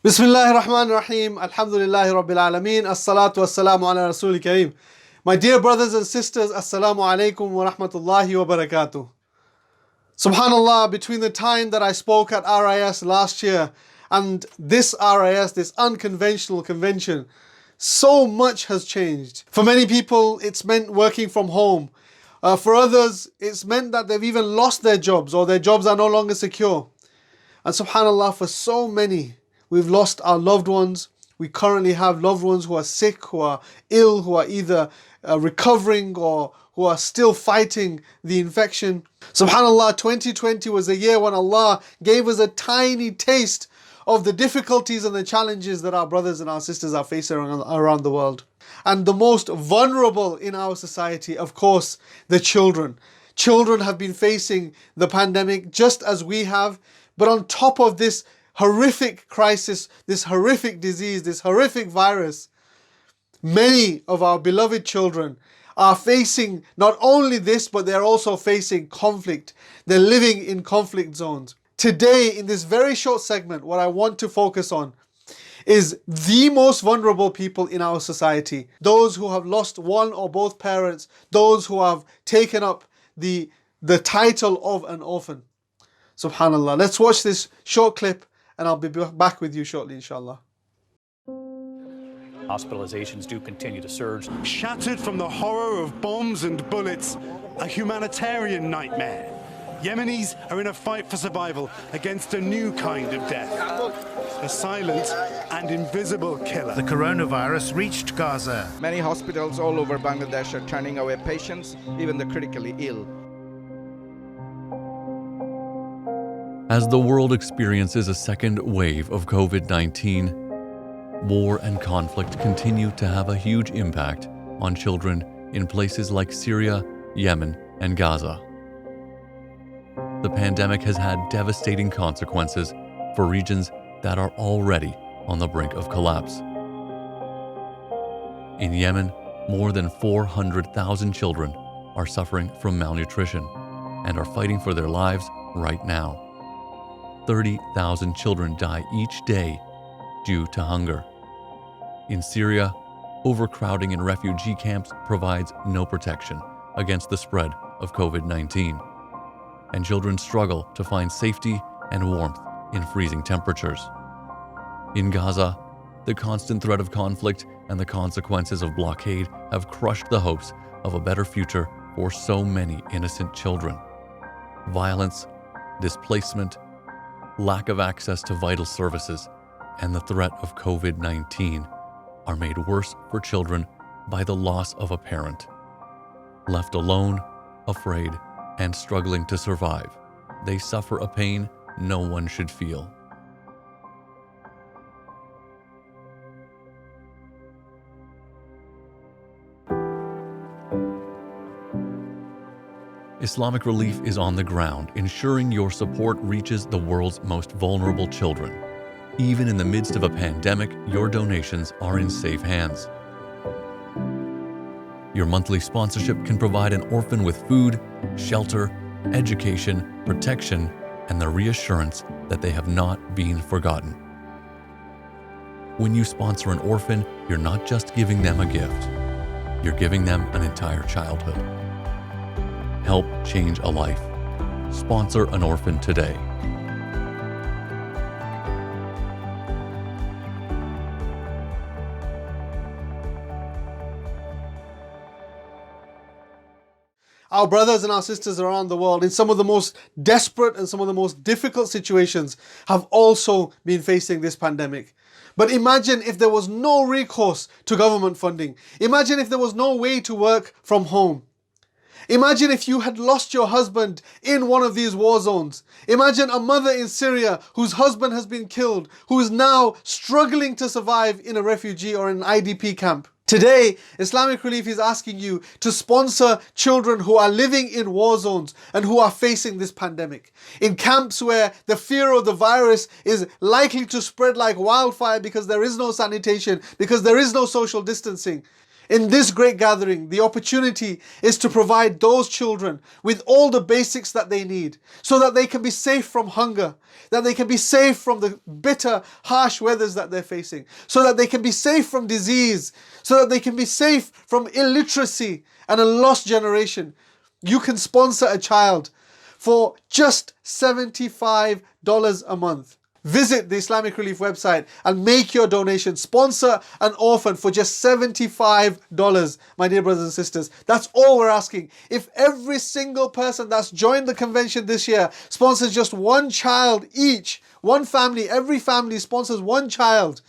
Bismillahir Rahmanir Rahim. Alhamdulillahi Rabbil Alameen. As-salatu was-salamu ala Rasul Kareem. My dear brothers and sisters, Assalamu alaikum wa rahmatullahi wa barakatuh. Subhanallah, between the time that I spoke at RIS last year and this RIS, this unconventional convention, so much has changed. For many people, it's meant working from home. For others, it's meant that they've even lost their jobs or their jobs are no longer secure. And subhanallah, for so many, we've lost our loved ones. We currently have loved ones who are sick, who are ill, who are either recovering or who are still fighting the infection. Subhanallah, 2020 was a year when Allah gave us a tiny taste of the difficulties and the challenges that our brothers and our sisters are facing around the world. And the most vulnerable in our society, of course, the children. Children have been facing the pandemic just as we have, but on top of this horrific crisis, this horrific disease, this horrific virus, many of our beloved children are facing not only this, but they're also facing conflict. They're living in conflict zones. Today, in this very short segment, what I want to focus on is the most vulnerable people in our society. Those who have lost one or both parents, those who have taken up the title of an orphan. Subhanallah. Let's watch this short clip and I'll be back with you shortly, inshallah. Hospitalizations do continue to surge. Shattered from the horror of bombs and bullets, a humanitarian nightmare. Yemenis are in a fight for survival against a new kind of death. A silent and invisible killer. The coronavirus reached Gaza. Many hospitals all over Bangladesh are turning away patients, even the critically ill. As the world experiences a second wave of COVID-19, war and conflict continue to have a huge impact on children in places like Syria, Yemen, and Gaza. The pandemic has had devastating consequences for regions that are already on the brink of collapse. In Yemen, more than 400,000 children are suffering from malnutrition and are fighting for their lives right now. 30,000 children die each day due to hunger. In Syria, overcrowding in refugee camps provides no protection against the spread of COVID-19, and children struggle to find safety and warmth in freezing temperatures. In Gaza, the constant threat of conflict and the consequences of blockade have crushed the hopes of a better future for so many innocent children. Violence, displacement, lack of access to vital services, and the threat of COVID-19 are made worse for children by the loss of a parent. Left alone, afraid, and struggling to survive, they suffer a pain no one should feel. Islamic Relief is on the ground, ensuring your support reaches the world's most vulnerable children. Even in the midst of a pandemic, your donations are in safe hands. Your monthly sponsorship can provide an orphan with food, shelter, education, protection, and the reassurance that they have not been forgotten. When you sponsor an orphan, you're not just giving them a gift, you're giving them an entire childhood. Help change a life. Sponsor an orphan today. Our brothers and our sisters around the world in some of the most desperate and some of the most difficult situations have also been facing this pandemic. But imagine if there was no recourse to government funding. Imagine if there was no way to work from home. Imagine if you had lost your husband in one of these war zones. Imagine a mother in Syria whose husband has been killed, who is now struggling to survive in a refugee or an IDP camp. Today, Islamic Relief is asking you to sponsor children who are living in war zones and who are facing this pandemic. In camps where the fear of the virus is likely to spread like wildfire because there is no sanitation, because there is no social distancing. In this great gathering, the opportunity is to provide those children with all the basics that they need so that they can be safe from hunger, that they can be safe from the bitter, harsh weathers that they're facing, so that they can be safe from disease, so that they can be safe from illiteracy and a lost generation. You can sponsor a child for just $75 a month. Visit the Islamic Relief website and make your donation. Sponsor an orphan for just $75, my dear brothers and sisters. That's all we're asking. If every single person that's joined the convention this year sponsors just one child each, one family, every family sponsors one child,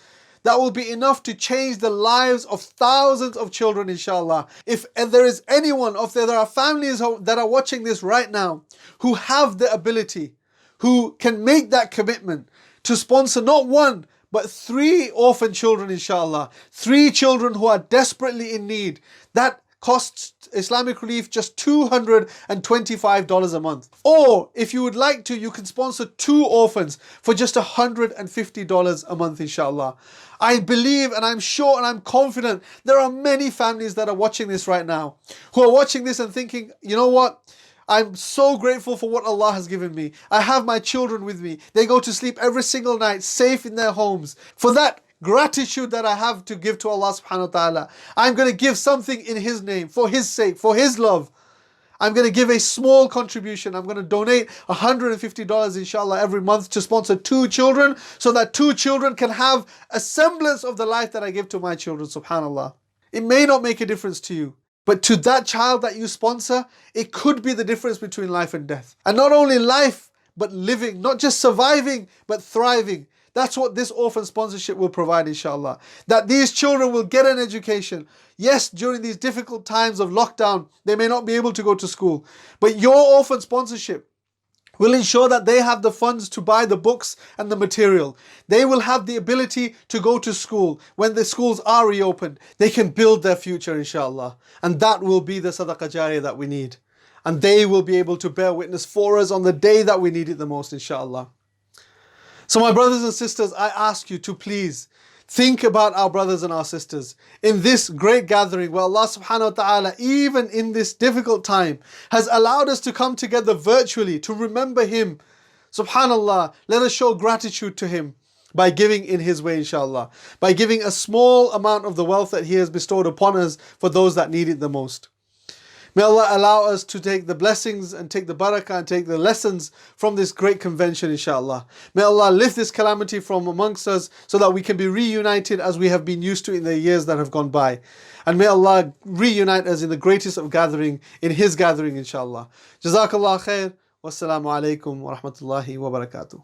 that will be enough to change the lives of thousands of children, inshallah. If there is anyone, if there are families that are watching this right now who have the ability, who can make that commitment to sponsor not one, but 3 orphan children, inshallah. 3 children who are desperately in need. That costs Islamic Relief just $225 a month. Or if you would like to, you can sponsor 2 orphans for just $150 a month, inshallah. I believe and I'm sure and I'm confident there are many families that are watching this right now, who are watching this and thinking, you know what? I'm so grateful for what Allah has given me. I have my children with me. They go to sleep every single night, safe in their homes. For that gratitude that I have to give to Allah subhanahu wa ta'ala, I'm going to give something in His name, for His sake, for His love. I'm going to give a small contribution. I'm going to donate $150 inshallah every month to sponsor 2 children, so that 2 children can have a semblance of the life that I give to my children, subhanallah. It may not make a difference to you, but to that child that you sponsor, it could be the difference between life and death. And not only life, but living, not just surviving, but thriving. That's what this orphan sponsorship will provide, inshallah. That these children will get an education. Yes, during these difficult times of lockdown, they may not be able to go to school. But your orphan sponsorship will ensure that they have the funds to buy the books and the material. They will have the ability to go to school. When the schools are reopened, they can build their future, inshallah. And that will be the sadaqah jariyah that we need. And they will be able to bear witness for us on the day that we need it the most, inshallah. So my brothers and sisters, I ask you to please think about our brothers and our sisters in this great gathering where Allah subhanahu wa ta'ala, even in this difficult time, has allowed us to come together virtually to remember Him. Subhanallah, let us show gratitude to Him by giving in His way, inshallah. By giving a small amount of the wealth that He has bestowed upon us for those that need it the most. May Allah allow us to take the blessings and take the barakah and take the lessons from this great convention, inshallah. May Allah lift this calamity from amongst us so that we can be reunited as we have been used to in the years that have gone by. And may Allah reunite us in the greatest of gathering, in His gathering, inshallah. Jazakallah khair. Wassalamu alaikum wa rahmatullahi wa barakatuh.